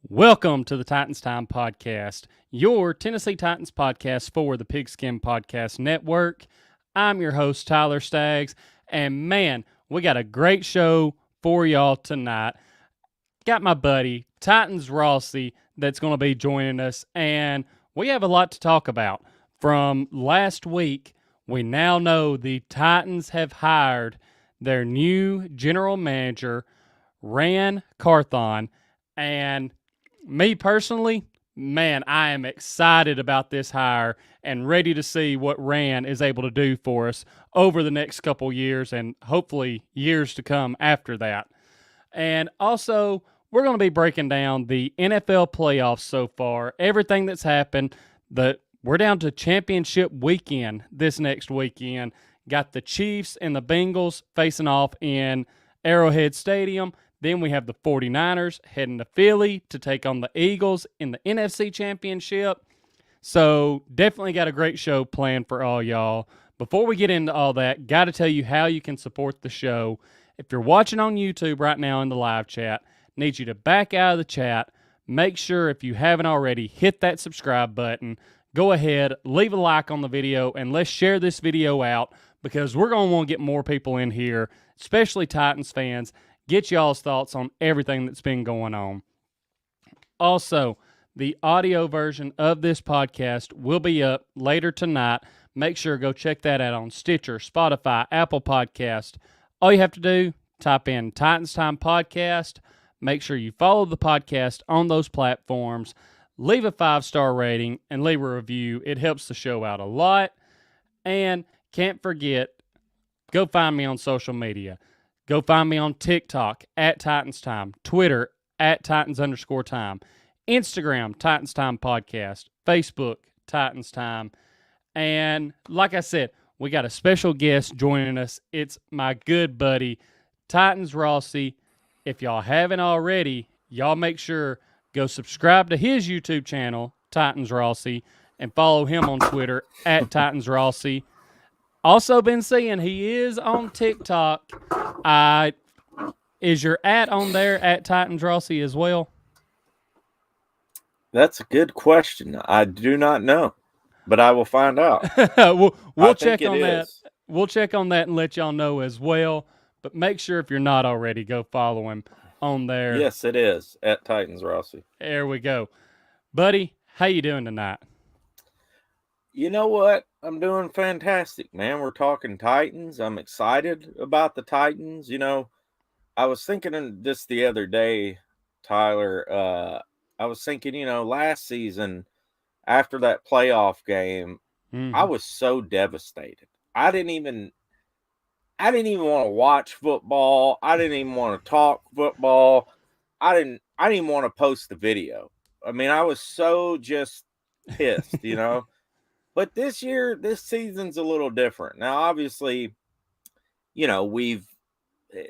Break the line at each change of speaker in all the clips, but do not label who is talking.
Welcome to the Titans Time Podcast, your Tennessee Titans podcast for the Pigskin Podcast Network. I'm your host, Tyler Staggs, and man, we got a great show for y'all tonight. Got my buddy, Titans Rossi, that's going to be joining us, and we have a lot to talk about. From last week, we now know the Titans have hired their new general manager, Carthon, and me personally, man, I am excited about this hire and ready to see what Rand is able to do for us over the next couple years and hopefully years to come after that. And also, we're going to be breaking down the NFL playoffs so far, everything that's happened. We're down to championship weekend this next weekend. Got the Chiefs and the Bengals facing off in Arrowhead Stadium. Then we have the 49ers heading to Philly to take on the Eagles in the NFC Championship. So definitely got a great show planned for all y'all. Before we get into all that, got to tell you how you can support the show. If you're watching on YouTube right now in the live chat, need you to back out of the chat. Make sure, if you haven't already, hit that subscribe button. Go ahead, leave a like on the video, and let's share this video out because we're going to want to get more people in here, especially Titans fans. Get y'all's thoughts on everything that's been going on. Also, the audio version of this podcast will be up later tonight. Make sure to go check that out on Stitcher, Spotify, Apple Podcast. All you have to do, type in Titans Time Podcast. Make sure you follow the podcast on those platforms. Leave a 5-star rating and leave a review. It helps the show out a lot. And can't forget, go find me on social media. Go find me on TikTok at Titans Time, Twitter at Titans_time, Instagram, Titans Time Podcast, Facebook, Titans Time. And like I said, we got a special guest joining us. It's my good buddy, Titans Rossi. If y'all haven't already, y'all make sure go subscribe to his YouTube channel, Titans Rossi, and follow him on Twitter at Titans Rossi. Also been seeing he is on TikTok. Is your on there at Titans Rossi as well?
That's a good question. I do not know, but I will find out.
we'll check on that. We'll check on that and let y'all know as well. But make sure if you're not already, go follow him on there.
Yes, it is at Titans Rossi.
There we go. Buddy, how you doing tonight?
You know what? I'm doing fantastic, man. We're talking Titans. I'm excited about the Titans. You know, I was thinking this the other day, Tyler. I was thinking, last season after that playoff game, I was so devastated. I didn't even want to watch football. I didn't even want to talk football. I didn't even want to post the video. I mean, I was so just pissed, But this season's a little different. Now, obviously, we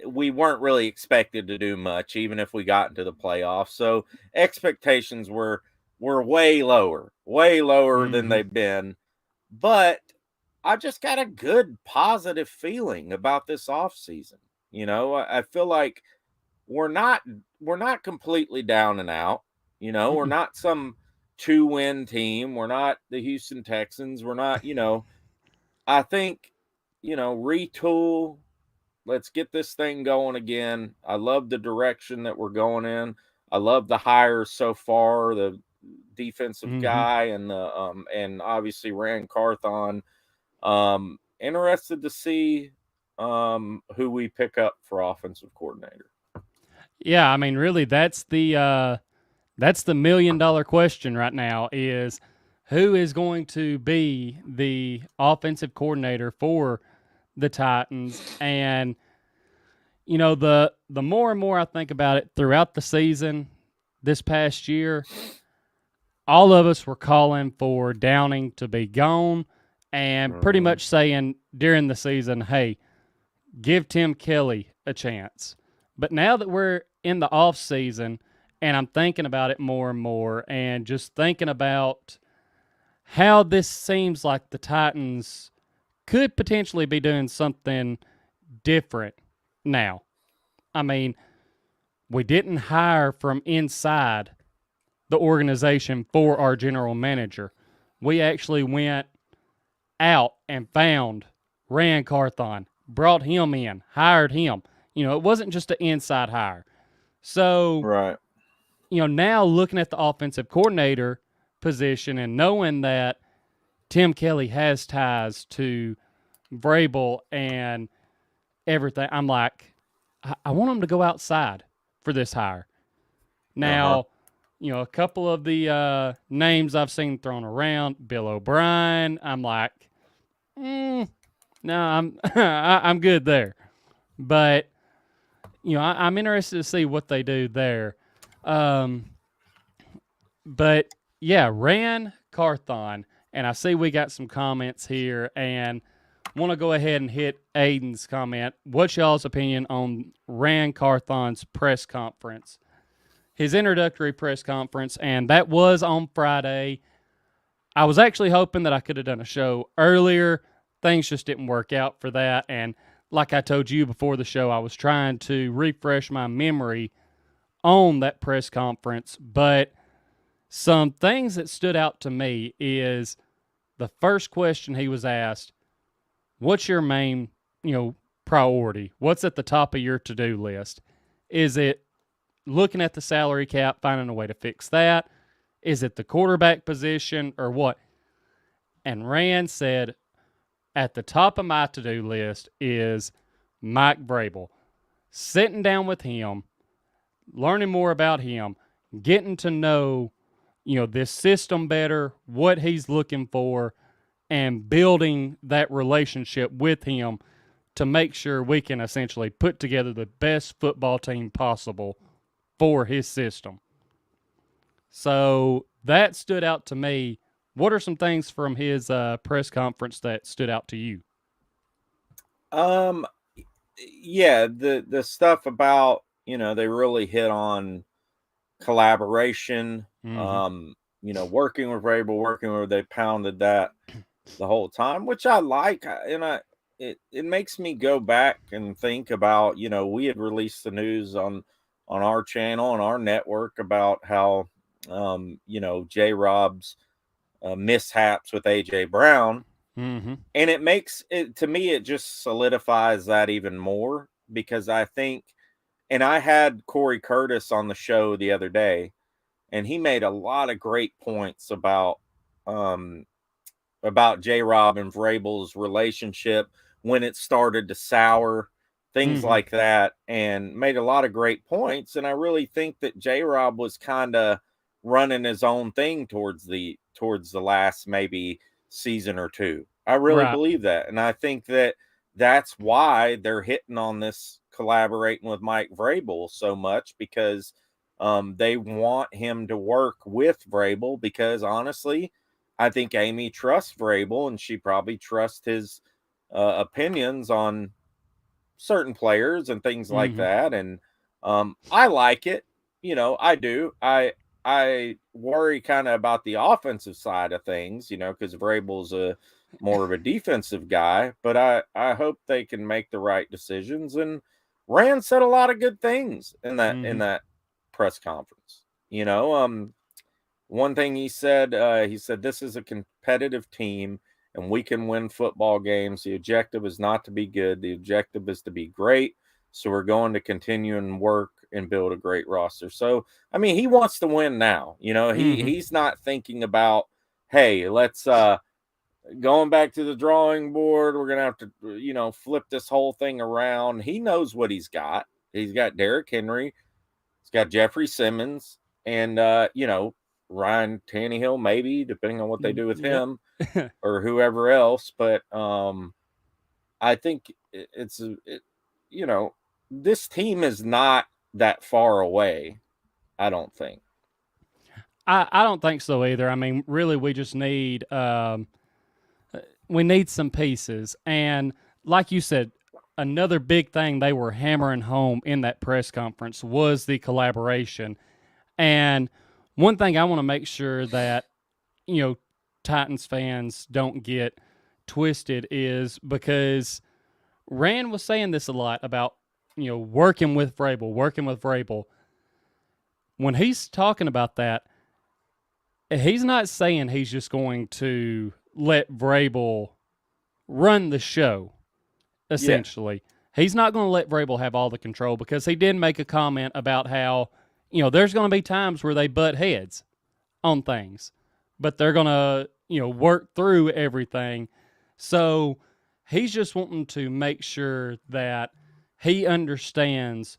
weren't really expected to do much, even if we got into the playoffs. So expectations were way lower than they've been. But I just got a good, positive feeling about this offseason. I feel like we're not completely down and out. We're not some 2-win team. We're not the Houston Texans. We're not, I think, retool. Let's get this thing going again. I love the direction that we're going in. I love the hires so far, the defensive guy and and obviously Carthon. Interested to see who we pick up for offensive coordinator.
Yeah, I mean, really, that's the $1 million question right now is who is going to be the offensive coordinator for the Titans. And, the more and more I think about it throughout the season this past year, all of us were calling for Downing to be gone and pretty much saying during the season, hey, give Tim Kelly a chance. But now that we're in the off season, and I'm thinking about it more and more and just thinking about how this seems like the Titans could potentially be doing something different now. I mean, we didn't hire from inside the organization for our general manager. We actually went out and found Rand Carthon, brought him in, hired him. It wasn't just an inside hire. So,
Right.
Now looking at the offensive coordinator position and knowing that Tim Kelly has ties to Vrabel and everything, I'm like, I want him to go outside for this hire. Now, a couple of the names I've seen thrown around, Bill O'Brien, I'm like, no, I'm I'm good there. But I'm interested to see what they do there. But yeah, Rand Carthon, and I see we got some comments here, and want to go ahead and hit Aiden's comment. What's y'all's opinion on Rand Carthon's press conference? His introductory press conference, and that was on Friday. I was actually hoping that I could have done a show earlier. Things just didn't work out for that, and like I told you before the show, I was trying to refresh my memory on that press conference, but some things that stood out to me is the first question he was asked, what's your main, priority? What's at the top of your to-do list? Is it looking at the salary cap, finding a way to fix that? Is it the quarterback position or what? And Rand said, at the top of my to-do list is Mike Vrabel. Sitting down with him, learning more about him, getting to know, this system better, what he's looking for, and building that relationship with him to make sure we can essentially put together the best football team possible for his system. So that stood out to me. What are some things from his press conference that stood out to you?
Yeah, the stuff about, they really hit on collaboration, working with Vrabel, they pounded that the whole time, which I like. It makes me go back and think about, we had released the news on our channel and our network about how, J Rob's mishaps with AJ Brown.
Mm-hmm.
And it makes it, to me, it just solidifies that even more, because I think, and I had Corey Curtis on the show the other day, and he made a lot of great points about J Rob and Vrabel's relationship when it started to sour, things like that, and made a lot of great points. And I really think that J Rob was kind of running his own thing towards the last maybe season or two. I really believe that. And I think that that's why they're hitting on this collaborating with Mike Vrabel so much, because they want him to work with Vrabel, because honestly, I think Amy trusts Vrabel, and she probably trusts his opinions on certain players and things like that. And I like it. I do. I worry kind of about the offensive side of things, because Vrabel's more of a defensive guy, but I hope they can make the right decisions. And Rand said a lot of good things in that press conference. One thing he said, this is a competitive team and we can win football games. The objective is not to be good. The objective is to be great. So we're going to continue and work and build a great roster. So, I mean, he wants to win now. He's not thinking about, hey, let's going back to the drawing board. We're going to have to, flip this whole thing around. He knows what he's got. He's got Derrick Henry. He's got Jeffrey Simmons and, Ryan Tannehill, maybe, depending on what they do with him or whoever else. But I think this team is not that far away, I don't think.
I don't think so either. I mean, really, we just need we need some pieces. And like you said, another big thing they were hammering home in that press conference was the collaboration. And one thing I want to make sure that, Titans fans don't get twisted is because Rand was saying this a lot about, working with Vrabel. When he's talking about that, he's not saying he's just going to let Vrabel run the show, essentially. Yeah. He's not going to let Vrabel have all the control because he did make a comment about how, there's going to be times where they butt heads on things, but they're going to, work through everything. So he's just wanting to make sure that he understands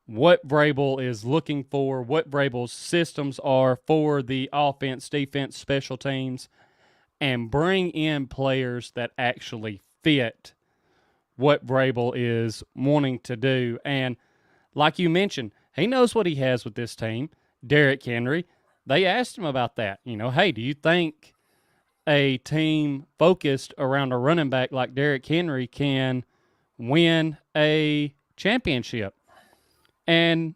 what Vrabel is looking for, what Vrabel's systems are for the offense, defense, special teams, and bring in players that actually fit what Vrabel is wanting to do. And like you mentioned, he knows what he has with this team. Derrick Henry, they asked him about that. Hey, do you think a team focused around a running back like Derrick Henry can win a championship? And,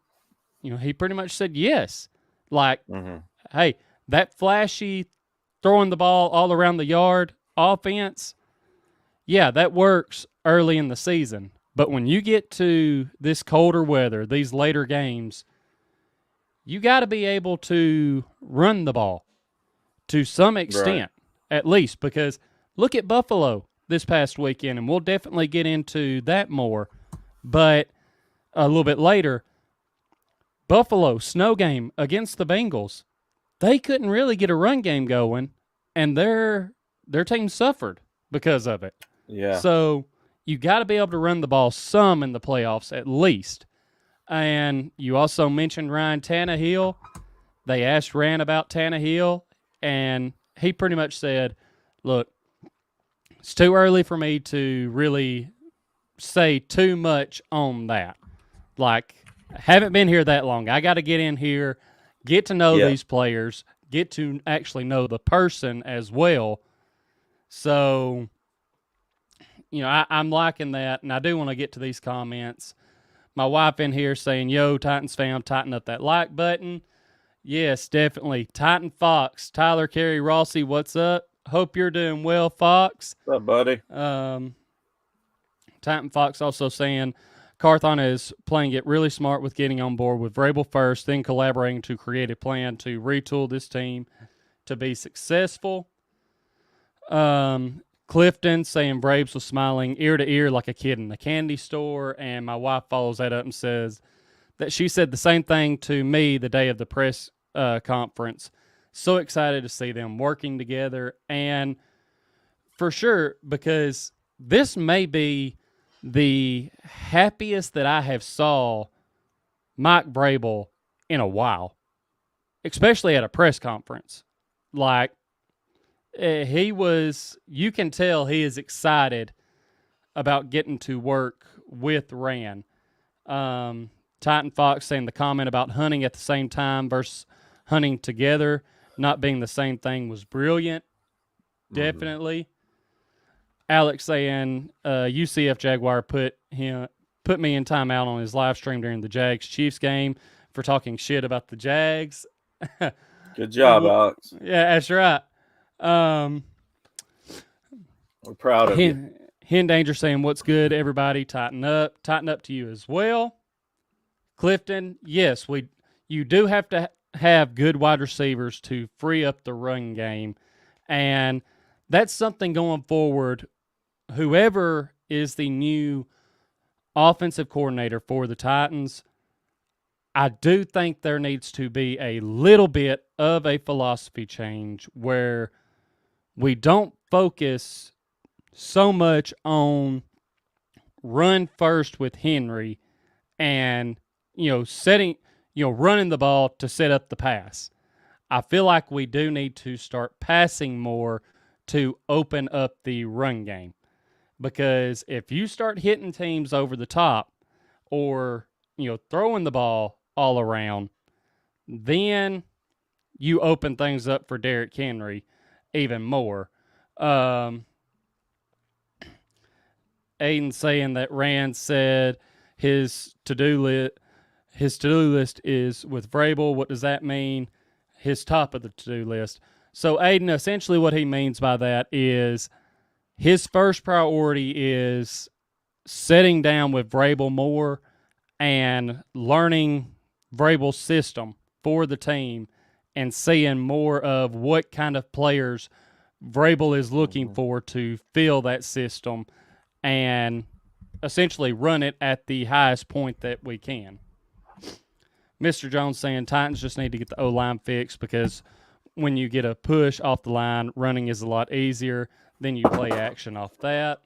he pretty much said yes. Like, hey, that flashy throwing the ball all around the yard offense, yeah, that works early in the season. But when you get to this colder weather, these later games, you got to be able to run the ball to some extent, at least, because look at Buffalo this past weekend, and we'll definitely get into that more. But a little bit later, Buffalo, snow game against the Bengals, they couldn't really get a run game going, and their team suffered because of it.
Yeah.
So you got to be able to run the ball some in the playoffs at least. And you also mentioned Ryan Tannehill. They asked Rand about Tannehill, and he pretty much said, look, it's too early for me to really say too much on that. Like, I haven't been here that long. I got to get in here, get to know these players, get to actually know the person as well. So, I'm liking that, and I do want to get to these comments. My wife in here saying, yo, Titans fam, tighten up that like button. Yes, definitely. Titan Fox, Tyler, Carey, Rossi, what's up? Hope you're doing well, Fox.
What's up, buddy?
Titan Fox also saying, Carthon is playing it really smart with getting on board with Vrabel first, then collaborating to create a plan to retool this team to be successful. Clifton saying Braves was smiling ear to ear like a kid in the candy store, and my wife follows that up and says that she said the same thing to me the day of the press conference. So excited to see them working together, and for sure, because this may be the happiest that I have saw Mike Vrabel in a while, especially at a press conference. Like, he was, you can tell he is excited about getting to work with Rand. Titan Fox saying the comment about hunting at the same time versus hunting together not being the same thing was brilliant. Definitely. Alex saying UCF Jaguar put me in timeout on his live stream during the Jags-Chiefs game for talking shit about the Jags.
Good job, Alex.
Yeah, that's right.
We're proud of you.
Hen Danger saying, what's good, everybody? Tighten up. Tighten up to you as well. Clifton, yes, you do have to have good wide receivers to free up the run game. And that's something going forward. Whoever is the new offensive coordinator for the Titans, I do think there needs to be a little bit of a philosophy change where we don't focus so much on run first with Henry and, running the ball to set up the pass. I feel like we do need to start passing more to open up the run game. Because if you start hitting teams over the top or, throwing the ball all around, then you open things up for Derrick Henry even more. Aiden saying that Rand said his to-do list is with Vrabel. What does that mean? His top of the to-do list. So Aiden, essentially what he means by that is his first priority is sitting down with Vrabel more and learning Vrabel's system for the team and seeing more of what kind of players Vrabel is looking
Mhm.
for to fill that system and essentially run it at the highest point that we can. Mr. Jones saying Titans just need to get the O line fixed because when you get a push off the line, running is a lot easier. Then you play action off that.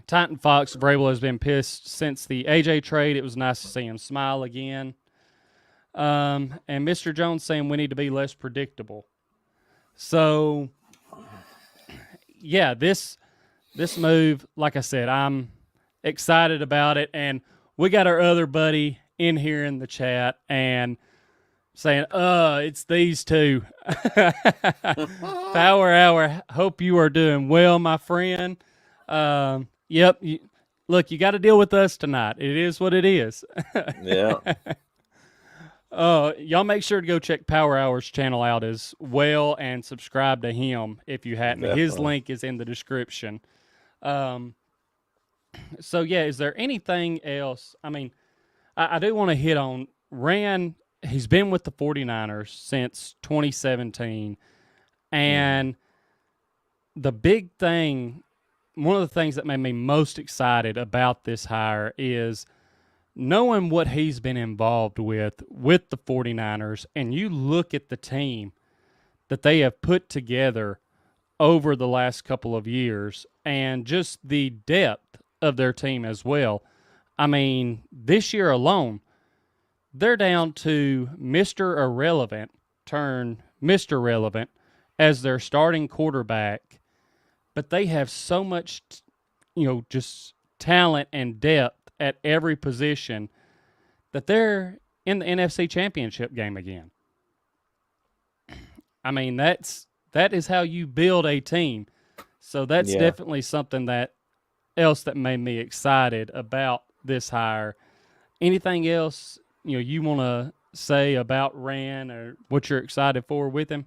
Titan Fox, Vrabel has been pissed since the AJ trade. It was nice to see him smile again. And Mr. Jones saying we need to be less predictable. So, yeah, this move, like I said, I'm excited about it. And we got our other buddy in here in the chat and saying, it's these two. Power Hour, hope you are doing well, my friend. Yep. Look, you got to deal with us tonight. It is what it is.
Yeah.
Y'all make sure to go check Power Hour's channel out as well and subscribe to him if you hadn't. His
Definitely.
link is in the description. So, yeah, is there anything else? I mean, I do want to hit on Rand. He's been with the 49ers since 2017. And the big thing, one of the things that made me most excited about this hire is knowing what he's been involved with the 49ers. And you look at the team that they have put together over the last couple of years and just the depth of their team as well. I mean, this year alone, they're down to Mr. Irrelevant turn Mr. Relevant as their starting quarterback, but they have so much, just talent and depth at every position that they're in the NFC Championship game again. I mean, that is how you build a team. So that's
Yeah.
definitely something that made me excited about this hire. Anything else you want to say about Rand or what you're excited for with him?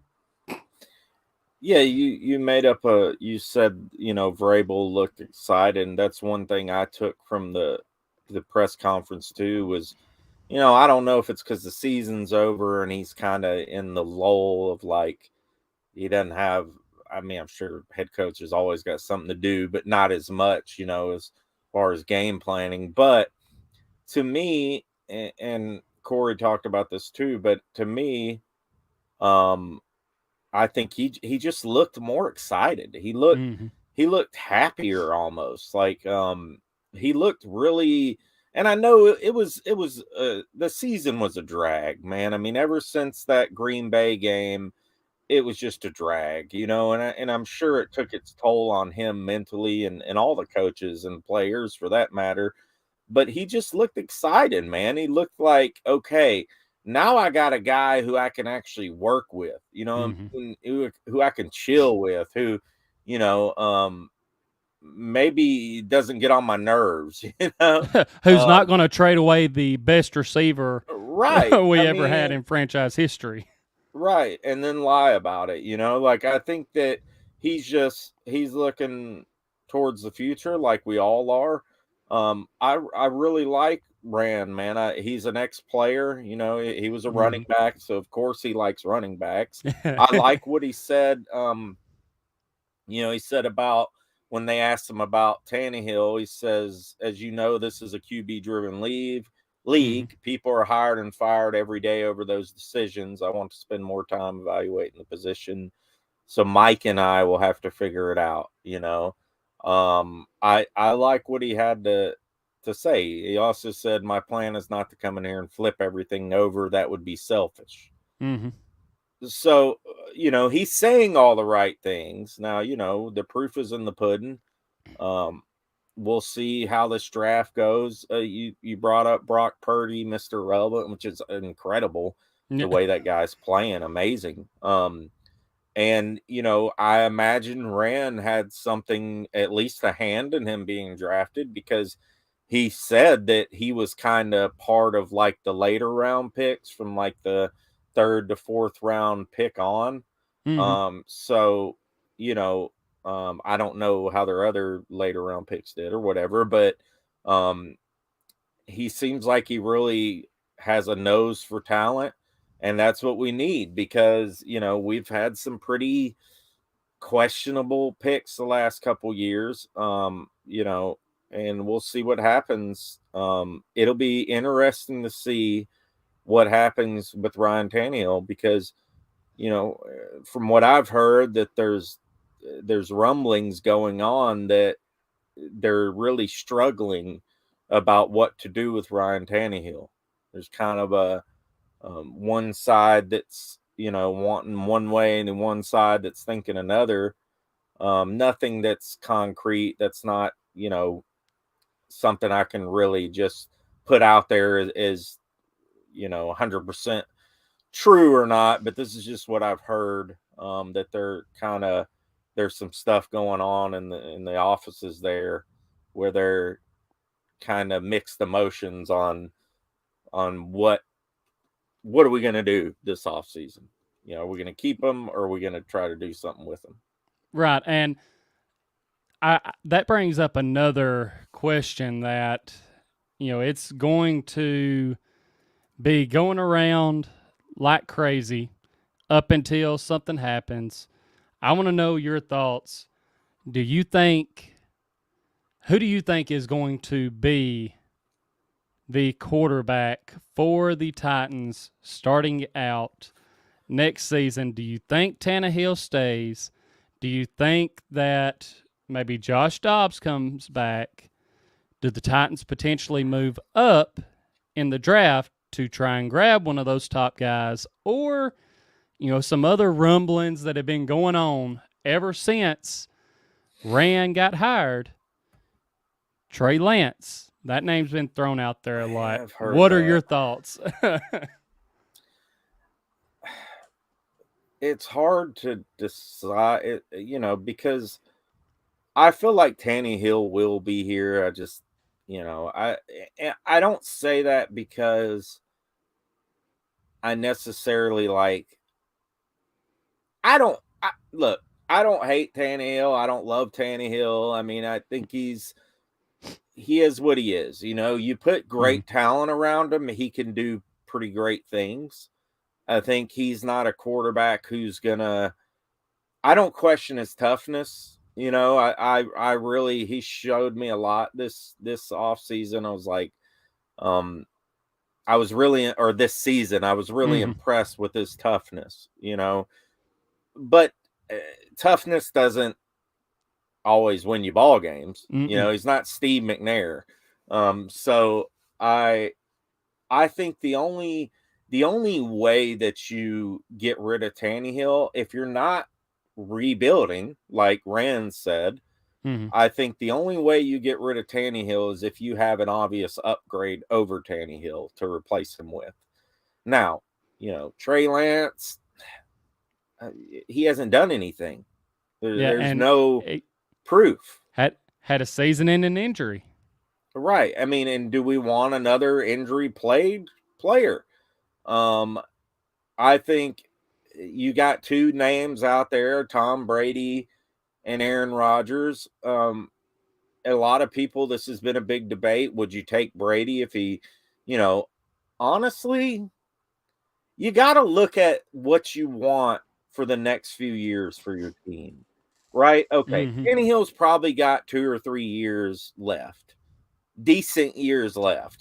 Yeah, you made up you said, Vrabel looked excited, and that's one thing I took from the press conference too was, I don't know if it's because the season's over and he's kind of in the lull of like he doesn't have. I mean, I'm sure head coach has always got something to do, but not as much, as far as game planning. But to me, and Corey talked about this too, but to me, um, I think he just looked more excited.
Mm-hmm.
He looked happier almost. Like he looked really, and I know it was the season was a drag, man. I mean, ever since that Green Bay game, it was just a drag, and I'm sure it took its toll on him mentally and all the coaches and players for that matter. But he just looked excited, man. He looked like, okay, now I got a guy who I can actually work with,
Mm-hmm.
who I can chill with, who, you know, um, maybe doesn't get on my nerves,
Who's
Um,
not going to trade away the best receiver
right.
we
I
ever had
mean,
in franchise history?
right, and then lie about it, Like, I think that he's looking towards the future like we all are. I really like Rand, man. He's an ex-player, he was a running
Mm-hmm.
back, so of course he likes running backs. I like what he said, he said about when they asked him about Tannehill, he says, as you know, this is a QB driven
Mm-hmm.
league. People are hired and fired every day over those decisions. I want to spend more time evaluating the position. So Mike and I will have to figure it out. I like what he had to say. He also said, my plan is not to come in here and flip everything over. That would be selfish.
Mm-hmm.
So, he's saying all the right things. Now, the proof is in the pudding. Um, we'll see how this draft goes. You brought up Brock Purdy, Mr. Relevant, which is incredible. The way that guy's playing, amazing. And I imagine Rand had something, at least a hand in him being drafted, because he said that he was kind of part of like the later round picks from like the third to fourth round pick on.
Mm-hmm.
So, you know, I don't know how their other later round picks did or whatever, but um, he seems like he really has a nose for talent. And that's what we need because, we've had some pretty questionable picks the last couple years. And we'll see what happens. It'll be interesting to see what happens with Ryan Tannehill because, from what I've heard, that there's rumblings going on that they're really struggling about what to do with Ryan Tannehill. There's kind of a one side that's wanting one way and then one side that's thinking another. Nothing that's concrete. That's not something I can really just put out there as 100% true or not. But this is just what I've heard. That there's some stuff going on in the offices there where they're kind of mixed emotions on what are we going to do this off season. Are we going to keep them or are we going to try to do something with them?
Right. And that brings up another question that, it's going to be going around like crazy up until something happens. I want to know your thoughts. Do you think, who do you think is going to be the quarterback for the Titans starting out next season? Do you think Tannehill stays? Do you think that maybe Josh Dobbs comes back? Do the Titans potentially move up in the draft to try and grab one of those top guys? Or, some other rumblings that have been going on ever since Rand got hired? Trey Lance. That name's been thrown out there a lot.
Yeah, I've heard
What are
that.
your thoughts?
It's hard to decide, because I feel like Tannehill will be here. I just, I don't say that because I necessarily look, I don't hate Tannehill. I don't love Tannehill. I mean, I think he is what he is. You put
Mhm.
great talent around him, he can do pretty great things. I think he's not a quarterback who's gonna. I don't question his toughness. I really he showed me a lot this off season. I was like, um, I was really or this season I was really
Mhm.
impressed with his toughness. But uh, toughness doesn't always win you ball games.
Mm-mm.
He's not Steve McNair. So I think the only way that you get rid of Tannehill, if you're not rebuilding, like Rand said,
Mhm.
I think the only way you get rid of Tannehill is if you have an obvious upgrade over Tannehill to replace him with. Now, Trey Lance, uh, he hasn't done anything.
Yeah,
There's
and
no
it
proof.
had a season-ending injury.
Right. I mean, and do we want another injury played player? Um, I think you got two names out there, Tom Brady and Aaron Rodgers. A lot of people, this has been a big debate. Would you take Brady if he, you know, honestly, you got to look at what you want for the next few years for your team, right? Okay.
Mhm.
Tannehill's probably got 2 or 3 years left, decent years left,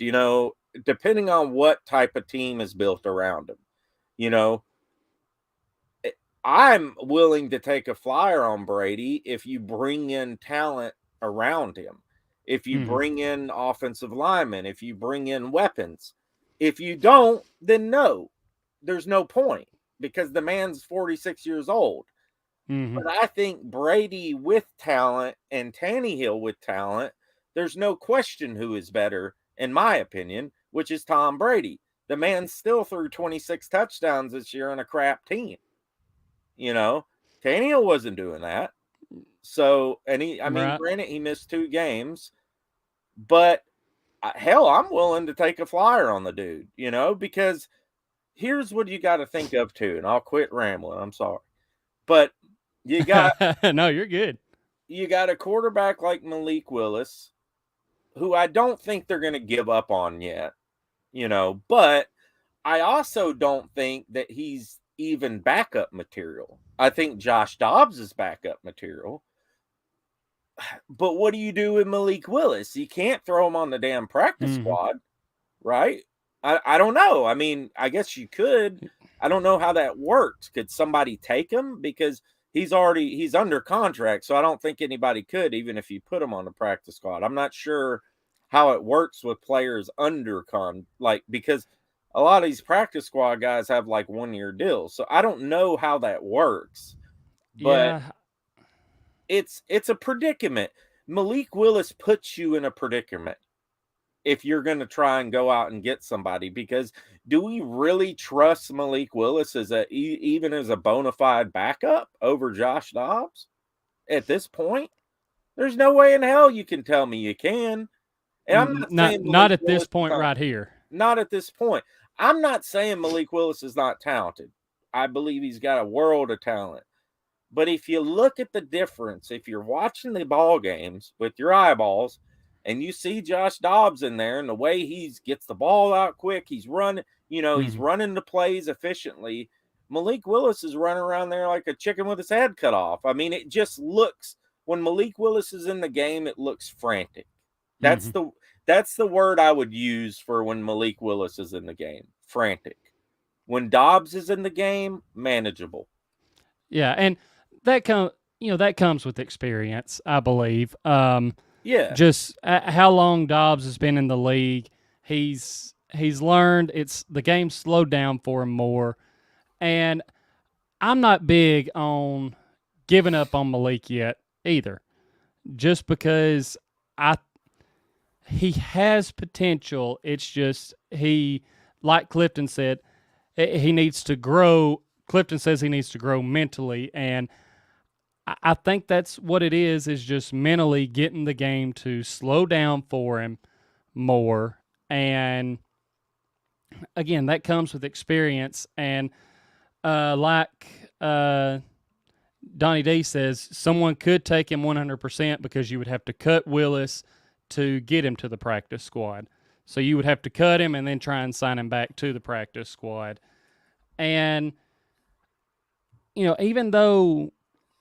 depending on what type of team is built around him. You know, I'm willing to take a flyer on Brady if you bring in talent around him, if you
Mhm.
bring in offensive linemen, if you bring in weapons. If you don't, then no, there's no point because the man's 46 years old.
Mhm.
But I think Brady with talent and Tannehill with talent, there's no question who is better, in my opinion, which is Tom Brady. The man still threw 26 touchdowns this year on a crap team. You know, Tannehill wasn't doing that. So, and I mean,
Right.
granted, he missed 2 games, but hell, I'm willing to take a flyer on the dude, because here's what you got to think of too. And I'll quit rambling. I'm sorry. But you got,
No, you're good.
you got a quarterback like Malik Willis, who I don't think they're going to give up on yet, but I also don't think that he's even backup material. I think Josh Dobbs is backup material. But what do you do with Malik Willis? You can't throw him on the damn practice squad, right? I don't know. I mean, I guess you could. I don't know how that works. Could somebody take him? Because he's under contract, so I don't think anybody could, even if you put him on the practice squad. I'm not sure how it works with players under because a lot of these practice squad guys have like 1-year deals. So I don't know how that works. But
Yeah.
it's a predicament. Malik Willis puts you in a predicament if you're going to try and go out and get somebody, because do we really trust Malik Willis even as a bona fide backup over Josh Dobbs at this point? There's no way in hell you can tell me you can. And I'm not saying
Not
Malik
at
Willis
this point right here.
not at this point. I'm not saying Malik Willis is not talented. I believe he's got a world of talent. But if you look at the difference, if you're watching the ball games with your eyeballs and you see Josh Dobbs in there and the way he gets the ball out quick, he's running, he's running the plays efficiently. Malik Willis is running around there like a chicken with his head cut off. I mean, it just looks, when Malik Willis is in the game, it looks frantic. That's the word I would use for when Malik Willis is in the game. Frantic. When Dobbs is in the game, manageable.
Yeah, and that comes with experience, I believe.
Yeah.
Just how long Dobbs has been in the league, he's learned the game slowed down for him more, and I'm not big on giving up on Malik yet either, just because he has potential. It's just like Clifton said, he needs to grow. Clifton says he needs to grow mentally, and I think that's what it is just mentally getting the game to slow down for him more. And again, that comes with experience. And like Donnie D says, someone could take him 100% because you would have to cut Willis to get him to the practice squad. So you would have to cut him and then try and sign him back to the practice squad. And, even though,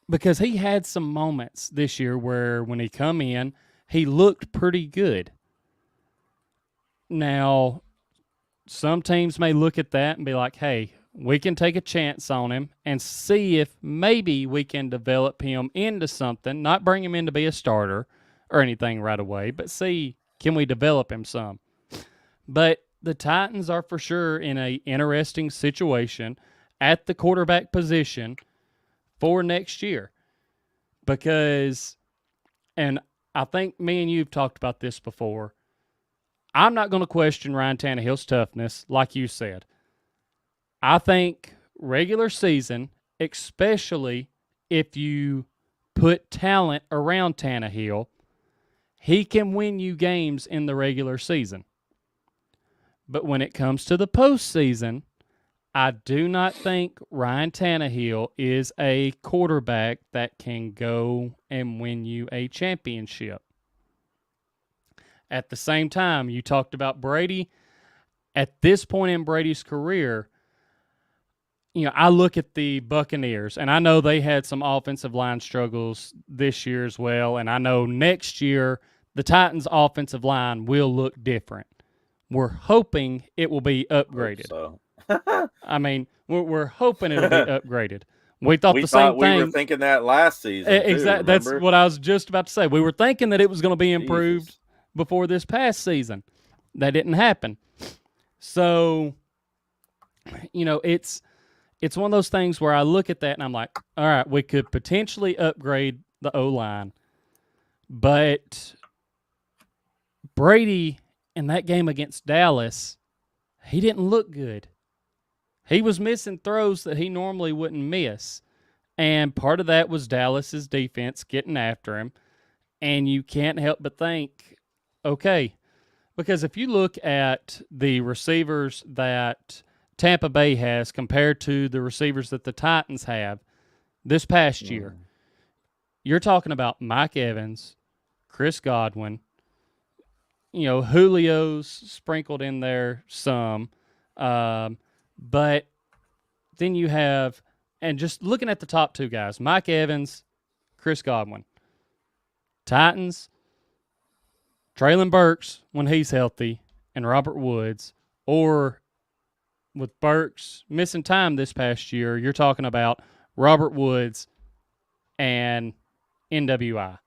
because he had some moments this year where when he come in, he looked pretty good. Now, some teams may look at that and be like, hey, we can take a chance on him and see if maybe we can develop him into something, not bring him in to be a starter or anything right away, but see, can we develop him some? But the Titans are for sure in an interesting situation at the quarterback position for next year. Because, and I think me and you have talked about this before, I'm not going to question Ryan Tannehill's toughness, like you said. I think regular season, especially if you put talent around Tannehill, he can win you games in the regular season. But when it comes to the postseason, I do not think Ryan Tannehill is a quarterback that can go and win you a championship. At the same time, you talked about Brady. At this point in Brady's career, I look at the Buccaneers, and I know they had some offensive line struggles this year as well, and I know next year the Titans' offensive line will look different. We're hoping it will be upgraded.
So.
I mean, we're hoping it'll be upgraded. We thought the same thing.
We were thinking that last season.
Exactly. That's what I was just about to say. We were thinking that it was going to be improved before this past season. That didn't happen. So, it's one of those things where I look at that and I'm like, all right, we could potentially upgrade the O-line. But Brady in that game against Dallas, he didn't look good. He was missing throws that he normally wouldn't miss. And part of that was Dallas's defense getting after him. And you can't help but think, okay, because if you look at the receivers that Tampa Bay has compared to the receivers that the Titans have this past year, you're talking about Mike Evans, Chris Godwin, Julio's sprinkled in there some. But then you have, and just looking at the top two guys, Mike Evans, Chris Godwin. Titans, Traylon Burks when he's healthy, and Robert Woods. Or with Burks missing time this past year, you're talking about Robert Woods and NWI.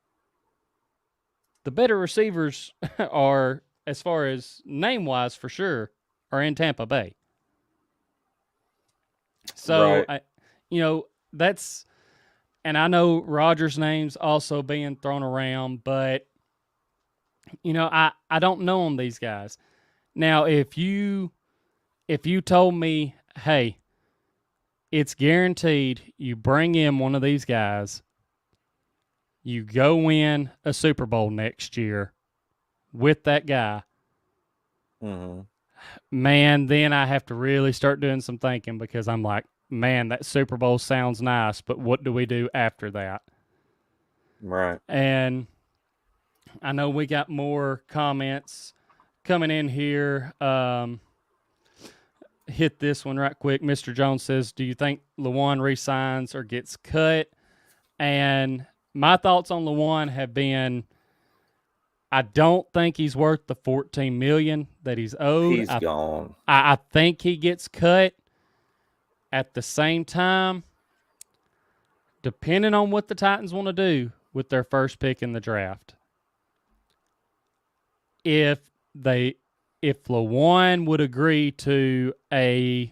The better receivers are, as far as name-wise for sure, are in Tampa Bay. So,
Right.
that's, and I know Rodgers' name's also being thrown around, but, I don't know on these guys. Now, if you told me, hey, it's guaranteed you bring in one of these guys, you go win a Super Bowl next year with that guy,
Mm-hmm.
man, then I have to really start doing some thinking because I'm like, man, that Super Bowl sounds nice, but what do we do after that?
Right.
And I know we got more comments coming in here. Hit this one right quick. Mr. Jones says, do you think Lewan resigns or gets cut? And my thoughts on Lewan have been, I don't think he's worth the $14 million that he's owed.
He's gone.
I think he gets cut. At the same time, depending on what the Titans want to do with their first pick in the draft, if Lewan would agree to a,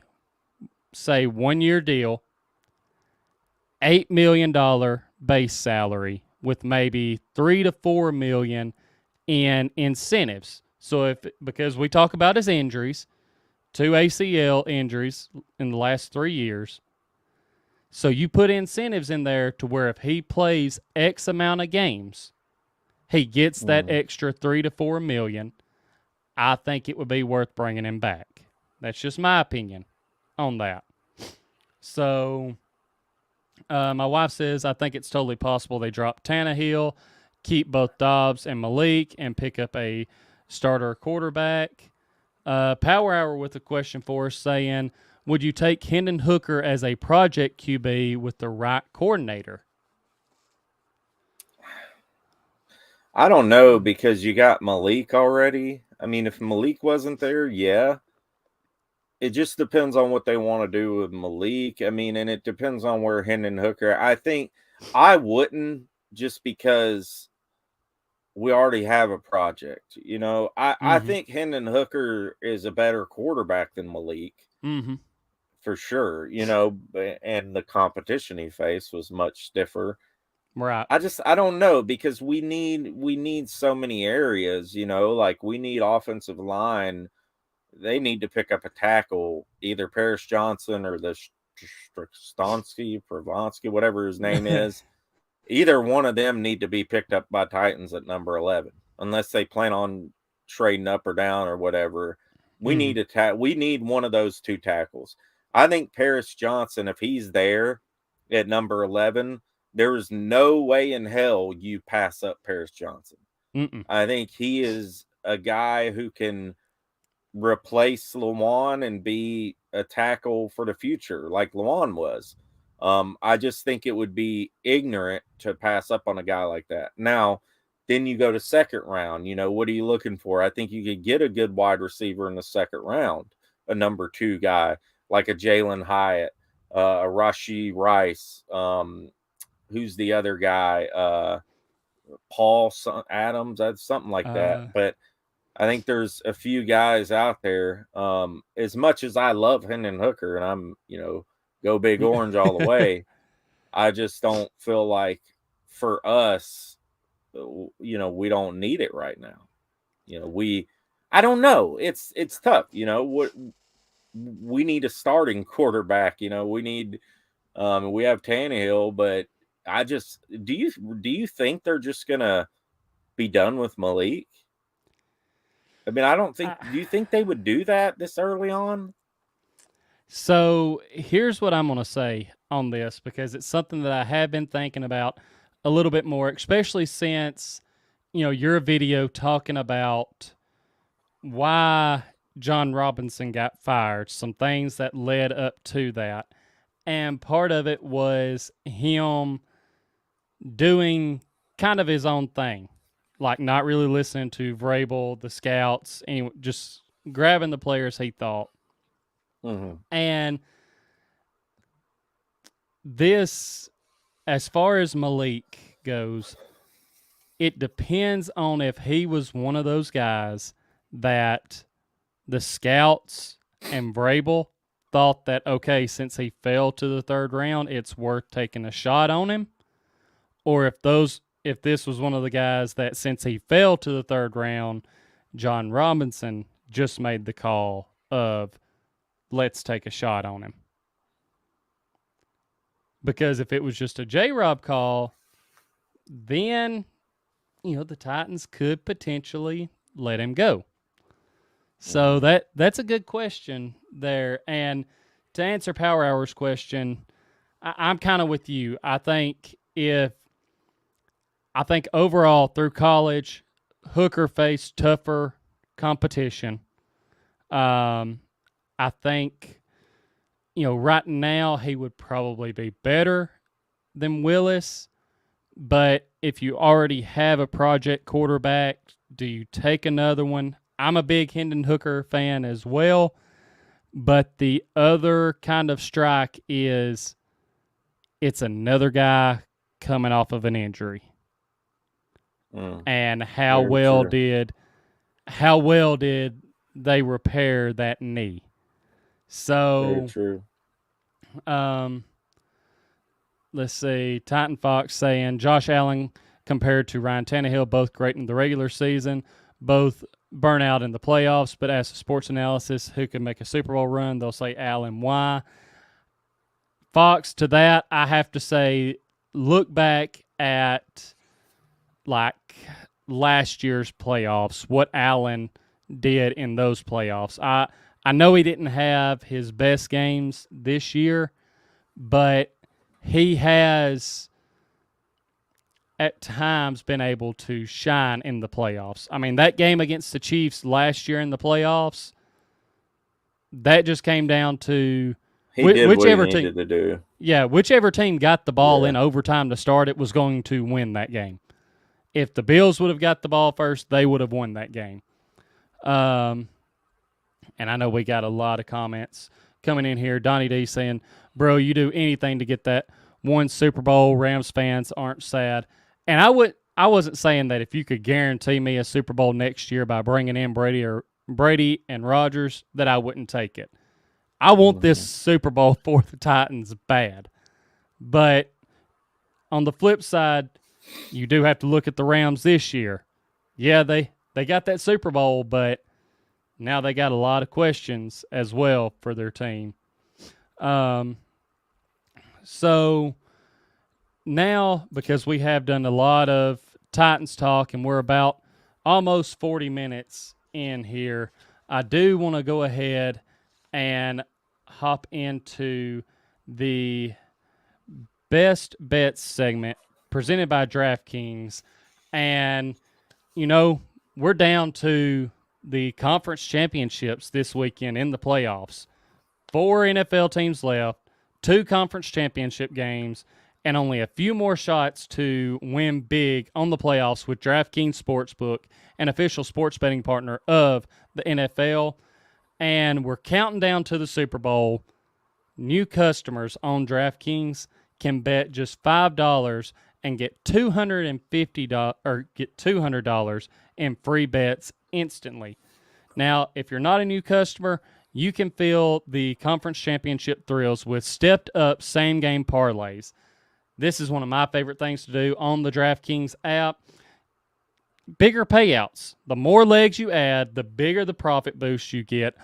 say, 1-year deal, $8 million base salary with maybe $3 to $4 million in incentives. So because we talk about his injuries, 2 ACL injuries in the last 3 years. So you put incentives in there to where if he plays X amount of games, he gets that extra 3 to 4 million. I think it would be worth bringing him back. That's just my opinion on that. So my wife says, I think it's totally possible they drop Tannehill, keep both Dobbs and Malik, and pick up a starter quarterback. Power Hour with a question for us saying, would you take Hendon Hooker as a project QB with the right coordinator?
I don't know because you got Malik already. I mean, if Malik wasn't there, yeah. It just depends on what they want to do with Malik. I mean, and it depends on where Hendon Hooker. I think I wouldn't just because we already have a project. I think Hendon Hooker is a better quarterback than Malik.
Mm-hmm.
For sure, and the competition he faced was much stiffer.
Right.
I don't know because we need so many areas, like we need offensive line. They need to pick up a tackle, either Paris Johnson or the Provansky, whatever his name is. Either one of them need to be picked up by Titans at number 11, unless they plan on trading up or down or whatever. We need we need one of those two tackles. I think Paris Johnson, if he's there at number 11, there is no way in hell you pass up Paris Johnson.
Mm-mm.
I think he is a guy who can replace Lewan and be a tackle for the future like Lewan was. I just think it would be ignorant to pass up on a guy like that. Now, then you go to second round. What are you looking for? I think you could get a good wide receiver in the second round, a number 2 guy like a Jalen Hyatt, a Rashee Rice. Who's the other guy? Paul Adams, that's something like that. But I think there's a few guys out there. As much as I love Hendon Hooker and I'm, go big orange all the way, I just don't feel like for us, we don't need it right now. I don't know. It's tough. What we need a starting quarterback. We need, we have Tannehill, but do you think they're just gonna be done with Malik? I mean, I don't think. Do you think they would do that this early on?
So here's what I'm going to say on this because it's something that I have been thinking about a little bit more, especially since your video talking about why John Robinson got fired, some things that led up to that. And part of it was him doing kind of his own thing, like not really listening to Vrabel, the scouts, and just grabbing the players he thought.
Mm-hmm.
And this, as far as Malik goes, it depends on if he was one of those guys that the scouts and Vrabel thought that, okay, since he fell to the third round, it's worth taking a shot on him. Or if this was one of the guys that since he fell to the third round, John Robinson just made the call of let's take a shot on him. Because if it was just a J-Rob call, then, the Titans could potentially let him go. So that's a good question there. And to answer Power Hour's question, I'm kind of with you. I think overall through college, Hooker faced tougher competition. I think, right now he would probably be better than Willis. But if you already have a project quarterback, do you take another one? I'm a big Hendon Hooker fan as well. But the other kind of strike is it's another guy coming off of an injury. And how well did they repair that knee? So,
very true.
Let's see. Titan Fox saying Josh Allen compared to Ryan Tannehill, both great in the regular season, both burn out in the playoffs. But as a sports analysis, who could make a Super Bowl run? They'll say Allen. Why? Fox, to that, I have to say, look back at like last year's playoffs, what Allen did in those playoffs. I know he didn't have his best games this year, but he has at times been able to shine in the playoffs. I mean, that game against the Chiefs last year in the playoffs, that just came down to
whichever what he needed to do.
Yeah, whichever team got the ball in overtime to start it was going to win that game. If the Bills would have got the ball first, they would have won that game. And I know we got a lot of comments coming in here. Donnie D saying, bro, you do anything to get that one Super Bowl. Rams fans aren't sad. And I wasn't saying that if you could guarantee me a Super Bowl next year by bringing in Brady and Rodgers, that I wouldn't take it. I want this Super Bowl for the Titans bad. But on the flip side, you do have to look at the Rams this year. Yeah, they got that Super Bowl, but now they got a lot of questions as well for their team. So now, because we have done a lot of Titans talk and we're about almost 40 minutes in here, I do want to go ahead and hop into the best bets segment presented by DraftKings. And, we're down to the conference championships this weekend in the playoffs. 4 NFL teams left, 2 conference championship games, and only a few more shots to win big on the playoffs with DraftKings Sportsbook, an official sports betting partner of the NFL. And we're counting down to the Super Bowl. New customers on DraftKings can bet just $5 and get $200 in free bets instantly. Now, if you're not a new customer, you can feel the conference championship thrills with stepped-up same-game parlays. This is one of my favorite things to do on the DraftKings app. Bigger payouts. The more legs you add, the bigger the profit boost you get.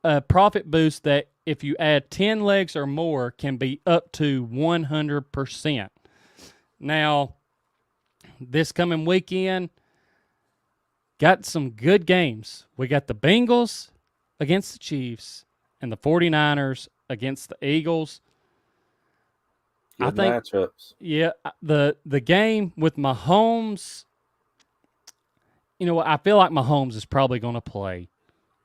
A profit boost that, if you add 10 legs or more, can be up to 100%. Now, this coming weekend, got some good games. We got the Bengals against the Chiefs and the 49ers against the Eagles.
Good matchups.
Yeah, the game with Mahomes, I feel like Mahomes is probably going to play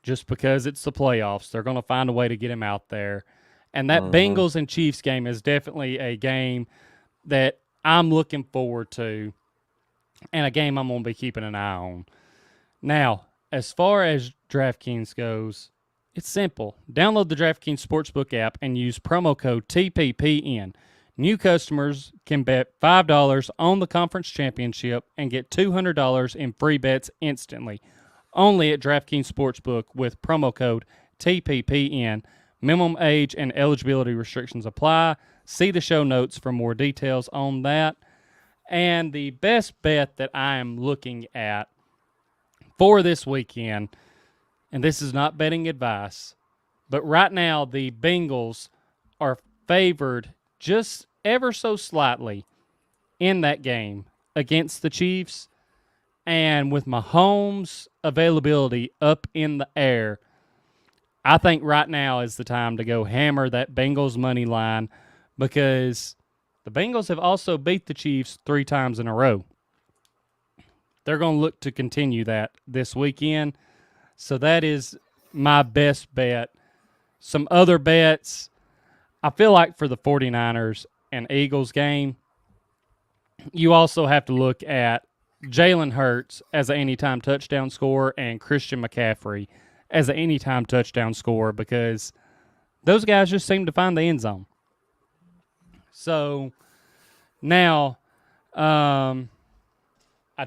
just because it's the playoffs. They're going to find a way to get him out there. And that
Mm-hmm.
Bengals and Chiefs game is definitely a game that I'm looking forward to and a game I'm going to be keeping an eye on. Now, as far as DraftKings goes, it's simple. Download the DraftKings Sportsbook app and use promo code TPPN. New customers can bet $5 on the conference championship and get $200 in free bets instantly. Only at DraftKings Sportsbook with promo code TPPN. Minimum age and eligibility restrictions apply. See the show notes for more details on that. And the best bet that I am looking at for this weekend, and this is not betting advice, but right now the Bengals are favored just ever so slightly in that game against the Chiefs. And with Mahomes' availability up in the air, I think right now is the time to go hammer that Bengals money line because the Bengals have also beat the Chiefs 3 times in a row. They're going to look to continue that this weekend. So that is my best bet. Some other bets, I feel like for the 49ers and Eagles game, you also have to look at Jalen Hurts as an anytime touchdown scorer and Christian McCaffrey as an anytime touchdown scorer because those guys just seem to find the end zone. So now, I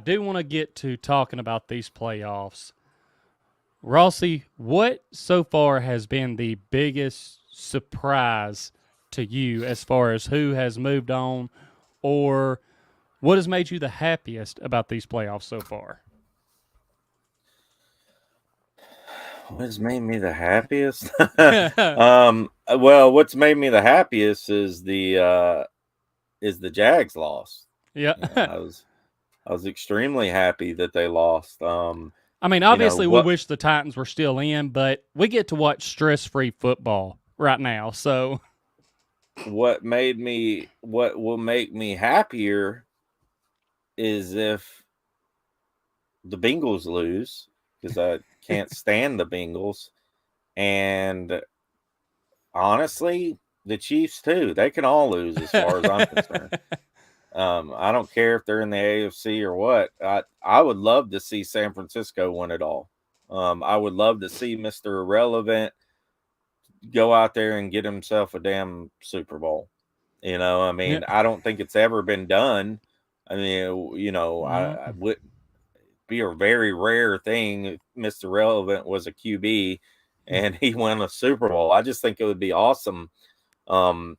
do want to get to talking about these playoffs. Rossi, what so far has been the biggest surprise to you as far as who has moved on, or what has made you the happiest about these playoffs so far?
What has made me the happiest? Well, what's made me the happiest is the Jags lost.
Yeah.
You know, I was extremely happy that they lost.
I mean, obviously, we wish the Titans were still in, but we get to watch stress-free football right now. So,
what will make me happier is if the Bengals lose, because I can't stand the Bengals, and honestly, the Chiefs too. They can all lose as far as I'm concerned. I don't care if they're in the AFC or what. I would love to see San Francisco win it all. I would love to see Mr. Irrelevant go out there and get himself a damn Super Bowl. You know, I mean,
yeah.
I don't think it's ever been done. I mean, you know, I would be a very rare thing if Mr. Relevant was a QB and he won a Super Bowl. I just think it would be awesome. And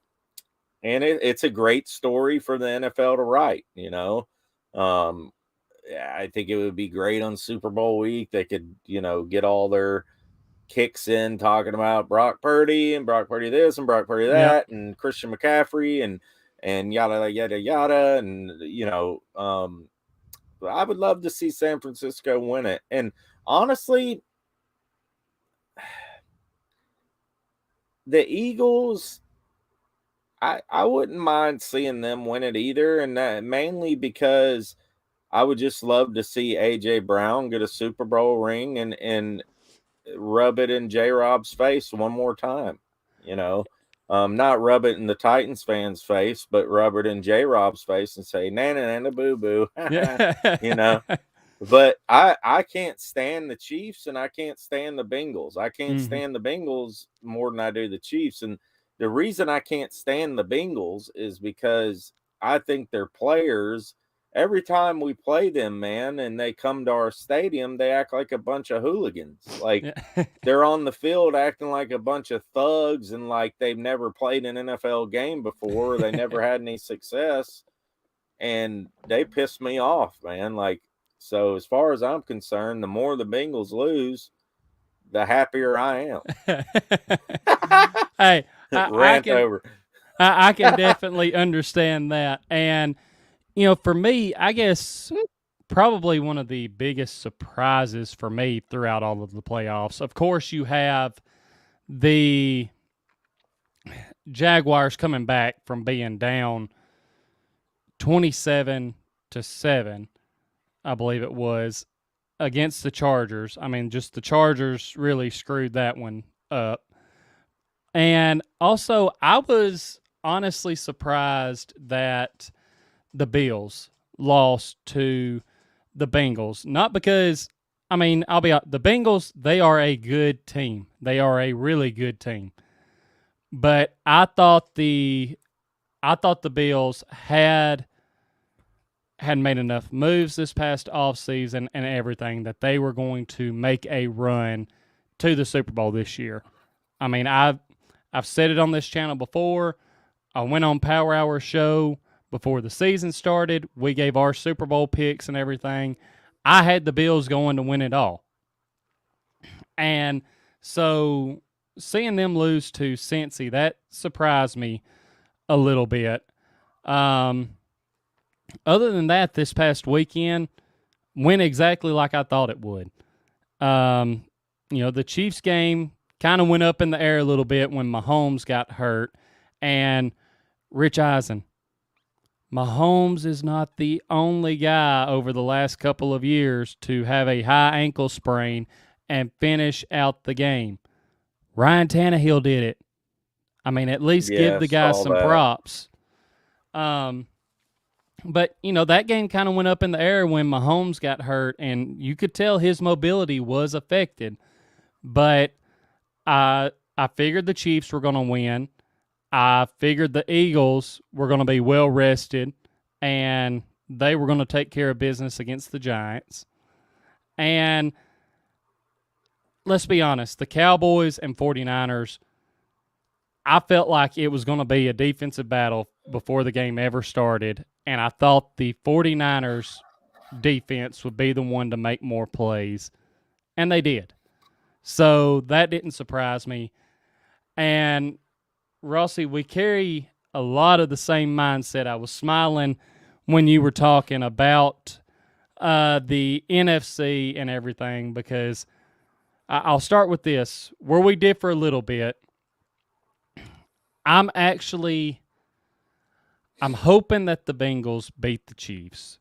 it's a great story for the NFL to write, you know. I think it would be great on Super Bowl week. They could, you know, get all their kicks in talking about Brock Purdy and Brock Purdy this and Brock Purdy that and Christian McCaffrey and yada yada yada and you know I would love to see San Francisco win it. And honestly, the Eagles, I wouldn't mind seeing them win it either, and that mainly because I would just love to see AJ Brown get a Super Bowl ring and rub it in J Rob's face one more time, you know. Not rub it in the Titans fans' face, but rub it in J Rob's face and say, "Nana, nana, boo, boo," you know. But I can't stand the Chiefs and I can't stand the Bengals. I can't stand the Bengals more than I do the Chiefs. And the reason I can't stand the Bengals is because I think their players, every time we play them, man, and they come to our stadium, they act like a bunch of hooligans. Like they're on the field acting like a bunch of thugs and like they've never played an NFL game before. They never had any success. And they piss me off, man. Like, so as far as I'm concerned, the more the Bengals lose, the happier I am.
Hey,
Rant over.
I can definitely understand that. And, you know, for me, I guess probably one of the biggest surprises for me throughout all of the playoffs, of course, you have the Jaguars coming back from being down 27-7, I believe it was, against the Chargers. I mean, just the Chargers really screwed that one up. And also, I was honestly surprised that the Bills lost to the Bengals. Not because, I mean, I'll be honest, the Bengals, they are a good team. They are a really good team. But I thought the Bills had made enough moves this past offseason and everything that they were going to make a run to the Super Bowl this year. I mean, I've said it on this channel before. I went on Power Hour show before the season started. We gave our Super Bowl picks and everything. I had the Bills going to win it all. And so seeing them lose to Cincy, that surprised me a little bit. Other than that, this past weekend went exactly like I thought it would. The Chiefs game kind of went up in the air a little bit when Mahomes got hurt. And Rich Eisen, Mahomes is not the only guy over the last couple of years to have a high ankle sprain and finish out the game. Ryan Tannehill did it. I mean, at least give the guy some props. But, that game kind of went up in the air when Mahomes got hurt, and you could tell his mobility was affected. But I figured the Chiefs were going to win. I figured the Eagles were going to be well rested, and they were going to take care of business against the Giants. And let's be honest, the Cowboys and 49ers, I felt like it was going to be a defensive battle before the game ever started, and I thought the 49ers defense would be the one to make more plays, and they did. So that didn't surprise me. And Rossi, we carry a lot of the same mindset. I was smiling when you were talking about the NFC and everything, because I'll start with this. Where we differ a little bit, I'm hoping that the Bengals beat the Chiefs.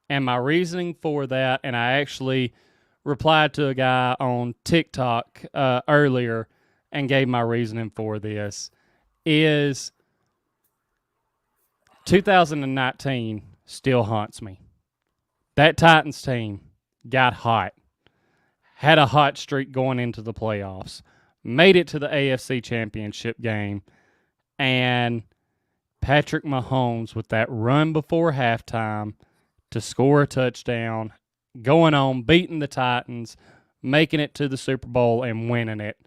And my reasoning for that, and I actually replied to a guy on TikTok earlier and gave my reasoning for this, is 2019 still haunts me. That Titans team got hot, had a hot streak going into the playoffs, made it to the AFC Championship game, and Patrick Mahomes with that run before halftime to score a touchdown, going on, beating the Titans, making it to the Super Bowl and winning it.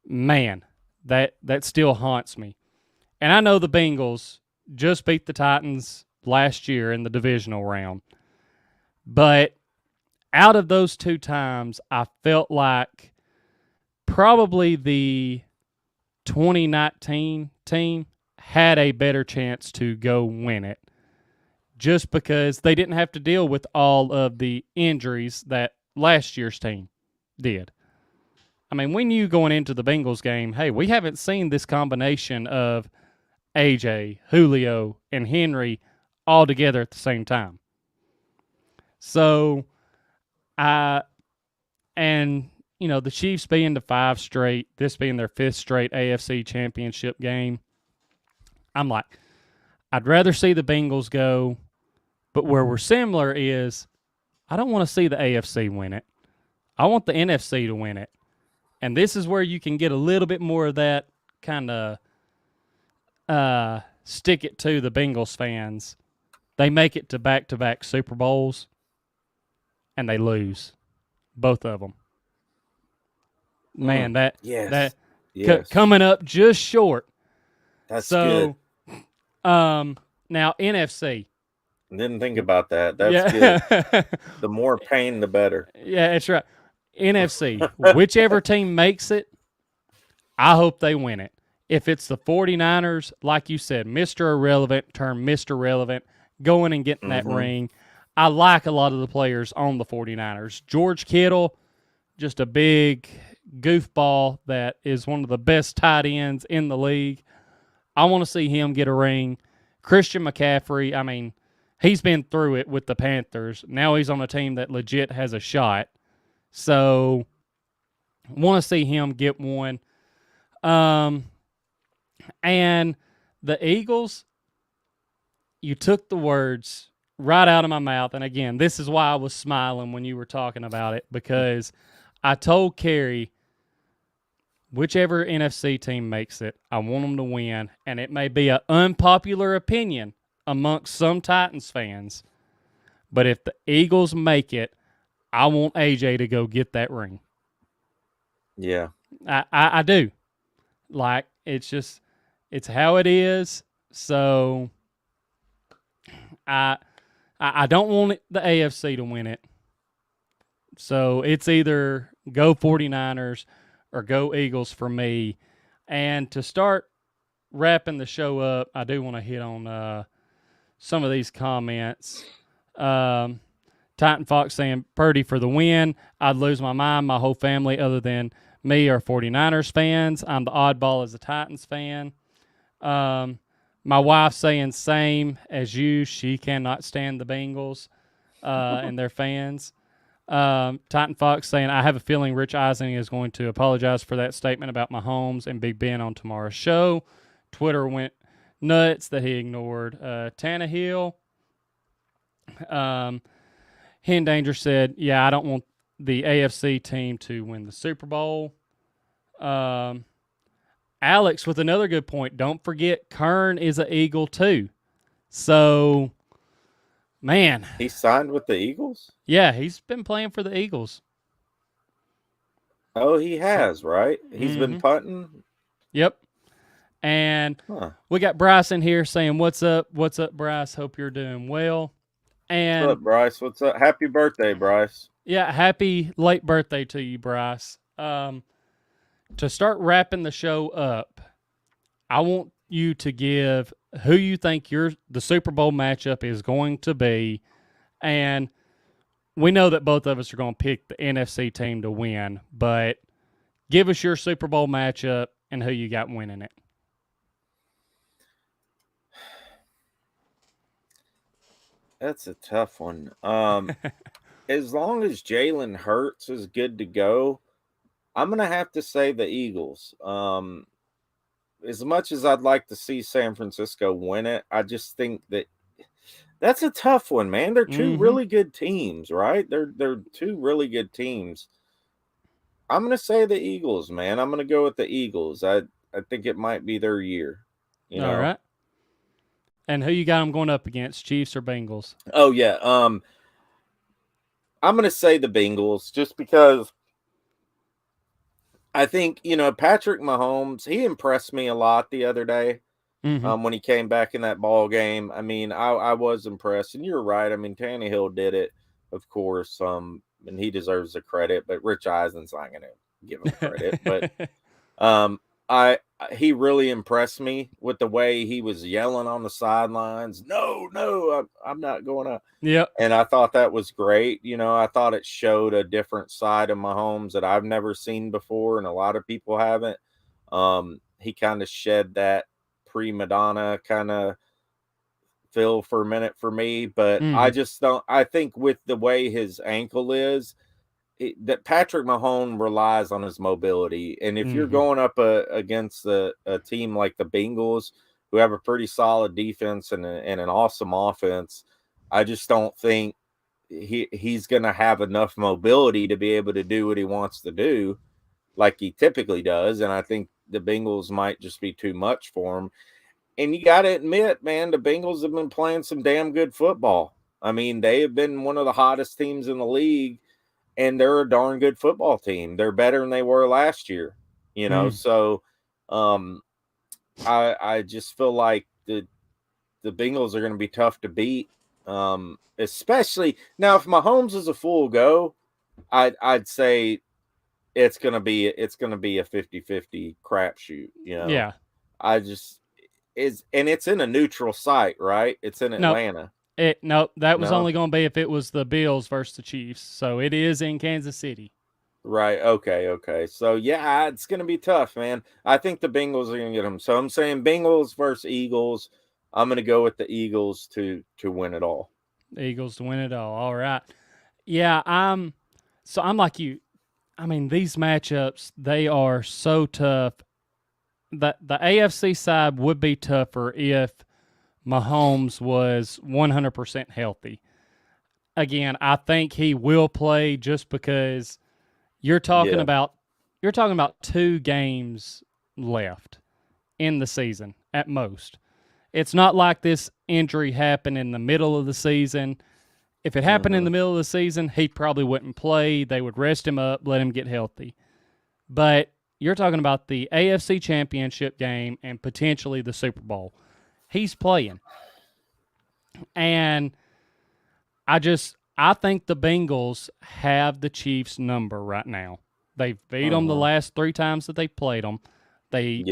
Man, that still haunts me. And I know the Bengals just beat the Titans last year in the divisional round. But out of those two times, I felt like probably the 2019 team had a better chance to go win it, just because they didn't have to deal with all of the injuries that last year's team did. I mean, we knew going into the Bengals game, hey, we haven't seen this combination of AJ, Julio, and Henry all together at the same time. So, the Chiefs being the 5 straight, this being their 5th straight AFC Championship game, I'm like, I'd rather see the Bengals go, but where we're similar is I don't want to see the AFC win it. I want the NFC to win it. And this is where you can get a little bit more of that kind of stick it to the Bengals fans. They make it to back-to-back Super Bowls, and they lose both of them. Man, coming up just short.
That's good.
Now NFC.
Didn't think about that. That's good. The more pain, the better.
Yeah, that's right. NFC, whichever team makes it, I hope they win it. If it's the 49ers, like you said, Mr. Irrelevant, turn Mr. Relevant, going and getting that ring. I like a lot of the players on the 49ers. George Kittle, just a big goofball that is one of the best tight ends in the league. I want to see him get a ring. Christian McCaffrey, I mean, he's been through it with the Panthers. Now he's on a team that legit has a shot. So want to see him get one. Um, and the Eagles, you took the words right out of my mouth. And again, this is why I was smiling when you were talking about it, because I told Carrie, whichever NFC team makes it, I want them to win. And it may be an unpopular opinion amongst some Titans fans, but if the Eagles make it, I want AJ to go get that ring.
Yeah.
I do. Like, it's how it is. So I don't want the AFC to win it. So it's either go 49ers or go Eagles for me. And to start wrapping the show up, I do want to hit on some of these comments. Titan Fox saying, Purdy for the win. I'd lose my mind. My whole family, other than me, are 49ers fans. I'm the oddball as a Titans fan. My wife saying same as you. She cannot stand the Bengals and their fans. Titan Fox saying, I have a feeling Rich Eisen is going to apologize for that statement about Mahomes and Big Ben on tomorrow's show. Twitter went nuts that he ignored Tannehill. Hen Danger said, yeah, I don't want the AFC team to win the Super Bowl. Alex with another good point. Don't forget, Kern is an Eagle too. So, man.
He signed with the Eagles?
Yeah, he's been playing for the Eagles.
Oh, he has, right? He's been punting?
Yep. And we got Bryce in here saying, what's up? What's up, Bryce? Hope you're doing well. And
what's up, Bryce? What's up? Happy birthday, Bryce.
Yeah, happy late birthday to you, Bryce. To start wrapping the show up, I want you to give who you think the Super Bowl matchup is going to be. And we know that both of us are going to pick the NFC team to win, but give us your Super Bowl matchup and who you got winning it.
That's a tough one. As long as Jalen Hurts is good to go, I'm going to have to say the Eagles. As much as I'd like to see San Francisco win it, I just think that's a tough one, man. They're two really good teams, right? They're two really good teams. I'm going to say the Eagles, man. I'm going to go with the Eagles. I think it might be their year. You know?
All right. And who you got them going up against, Chiefs or Bengals?
Oh, yeah. I'm going to say the Bengals just because I think, Patrick Mahomes, he impressed me a lot the other day when he came back in that ball game. I mean, I was impressed. And you're right. I mean, Tannehill did it, of course, and he deserves the credit. But Rich Eisen's not going to give him credit. But he really impressed me with the way he was yelling on the sidelines. No, I'm not going to.
Yeah.
And I thought that was great. I thought it showed a different side of Mahomes that I've never seen before, and a lot of people haven't. He kind of shed that prima donna kind of feel for a minute for me, but I just don't. I think with the way his ankle is, that Patrick Mahomes relies on his mobility. And if you're going up against a team like the Bengals, who have a pretty solid defense and an awesome offense, I just don't think he's going to have enough mobility to be able to do what he wants to do like he typically does. And I think the Bengals might just be too much for him. And you got to admit, man, the Bengals have been playing some damn good football. I mean, they have been one of the hottest teams in the league. And they're a darn good football team. They're better than they were last year, So, I just feel like the Bengals are going to be tough to beat. Especially now, if Mahomes is a full go, I'd say it's going to be a 50-50 crapshoot.
Yeah.
And it's in a neutral site, right? It's in Atlanta.
That was only going to be if it was the Bills versus the Chiefs. So it is in Kansas City.
Right. Okay. So, yeah, it's going to be tough, man. I think the Bengals are going to get them. So I'm saying Bengals versus Eagles. I'm going to go with the Eagles to win it all.
Eagles to win it all right. Yeah, I'm like you. I mean, these matchups, they are so tough. The AFC side would be tougher if Mahomes was 100% healthy. Again, I think he will play just because you're talking
Yeah.
about 2 games left in the season at most. It's not like this injury happened in the middle of the season. If it happened in the middle of the season, he probably wouldn't play. They would rest him up, let him get healthy. But you're talking about the AFC Championship game and potentially the Super Bowl. He's playing. And I think the Bengals have the Chiefs' number right now. They've beat them the last 3 times that they played them. They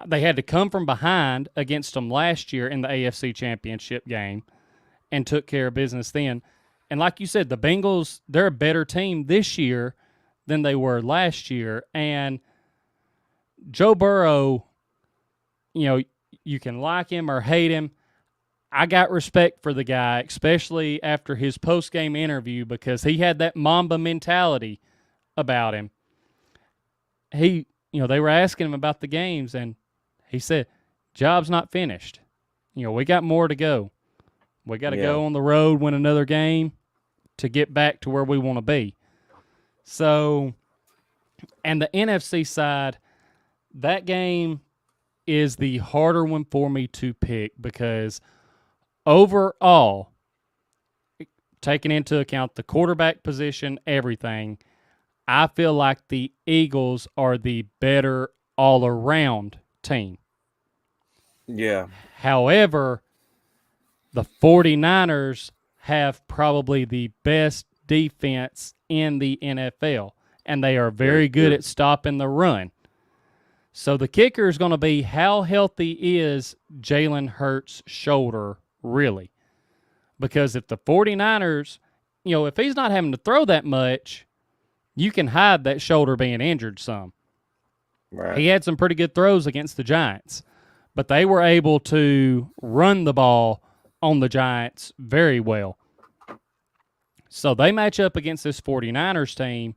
had to come from behind against them last year in the AFC Championship game and took care of business then. And like you said, the Bengals, they're a better team this year than they were last year. And Joe Burrow, you can like him or hate him. I got respect for the guy, especially after his post-game interview, because he had that Mamba mentality about him. They were asking him about the games, and he said, job's not finished. We got more to go. We got to go on the road, win another game to get back to where we want to be. So, and the NFC side, that game is the harder one for me to pick because overall, taking into account the quarterback position, everything, I feel like the Eagles are the better all-around team.
Yeah.
However, the 49ers have probably the best defense in the NFL, and they are very good at stopping the run. So the kicker is going to be how healthy is Jalen Hurts' shoulder really? Because if the 49ers, if he's not having to throw that much, you can hide that shoulder being injured some.
Right.
He had some pretty good throws against the Giants, but they were able to run the ball on the Giants very well. So they match up against this 49ers team.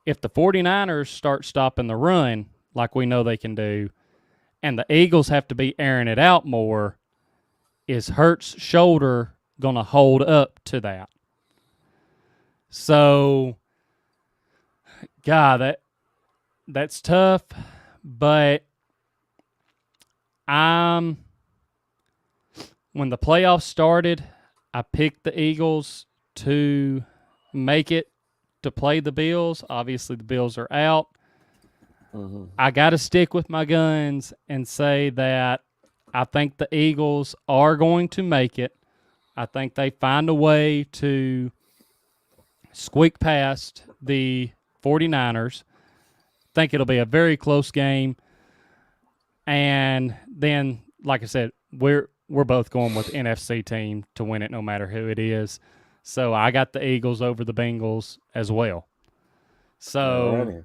If the 49ers start stopping the run, like we know they can do, and the Eagles have to be airing it out more, is Hurts' shoulder going to hold up to that? So, God, that's tough, but when the playoffs started, I picked the Eagles to make it to play the Bills. Obviously, the Bills are out. I got to stick with my guns and say that I think the Eagles are going to make it. I think they find a way to squeak past the 49ers. I think it'll be a very close game. And then, like I said, we're both going with NFC team to win it no matter who it is. So I got the Eagles over the Bengals as well. So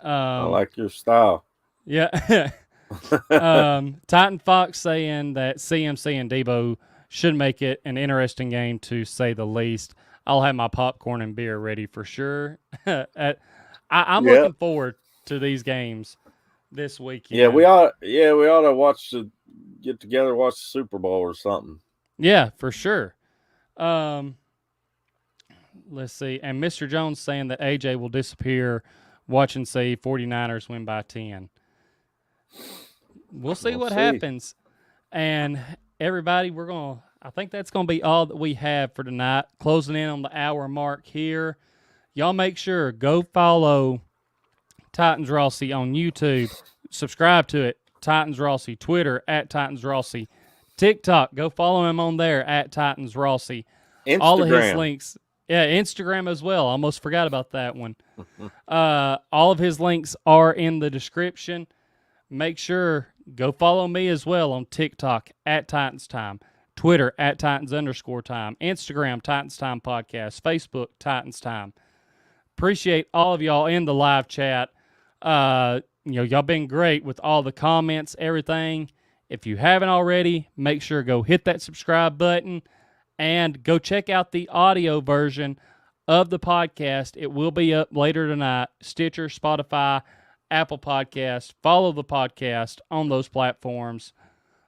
I like your style.
Yeah. Titan Fox saying that CMC and Debo should make it an interesting game to say the least. I'll have my popcorn and beer ready for sure. I'm looking forward to these games this weekend.
Yeah, we ought to get together, watch the Super Bowl or something.
Yeah, for sure. Let's see. And Mr. Jones saying that AJ will disappear. Watch and see 49ers win by 10. We'll see what happens. And everybody, I think that's going to be all that we have for tonight. Closing in on the hour mark here. Y'all make sure, go follow Titans Rossi on YouTube. Subscribe to it, Titans Rossi. Twitter, @Titans Rossi. TikTok, go follow him on there, @Titans Rossi.
Instagram.
All of his links. Yeah, Instagram as well. Almost forgot about that one. All of his links are in the description. Make sure, go follow me as well on TikTok, @TitansTime. Twitter, @Titans_time. Instagram, Titans Time Podcast. Facebook, Titans Time. Appreciate all of y'all in the live chat. Y'all been great with all the comments, everything. If you haven't already, make sure to go hit that subscribe button and go check out the audio version of the podcast. It will be up later tonight. Stitcher, Spotify, Apple Podcast. Follow the podcast on those platforms.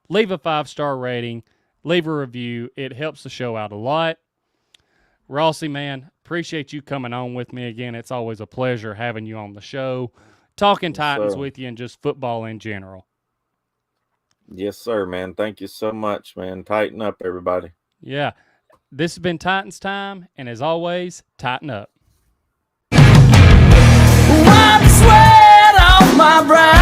Leave a 5-star rating. Leave a review. It helps the show out a lot. Rossi, man, appreciate you coming on with me again. It's always a pleasure having you on the show, talking Titans with you and just football in general.
Yes, sir, man. Thank you so much, man. Tighten up, everybody.
Yeah. This has been Titans Time, and as always, tighten up.
Wipe the sweat off my brow.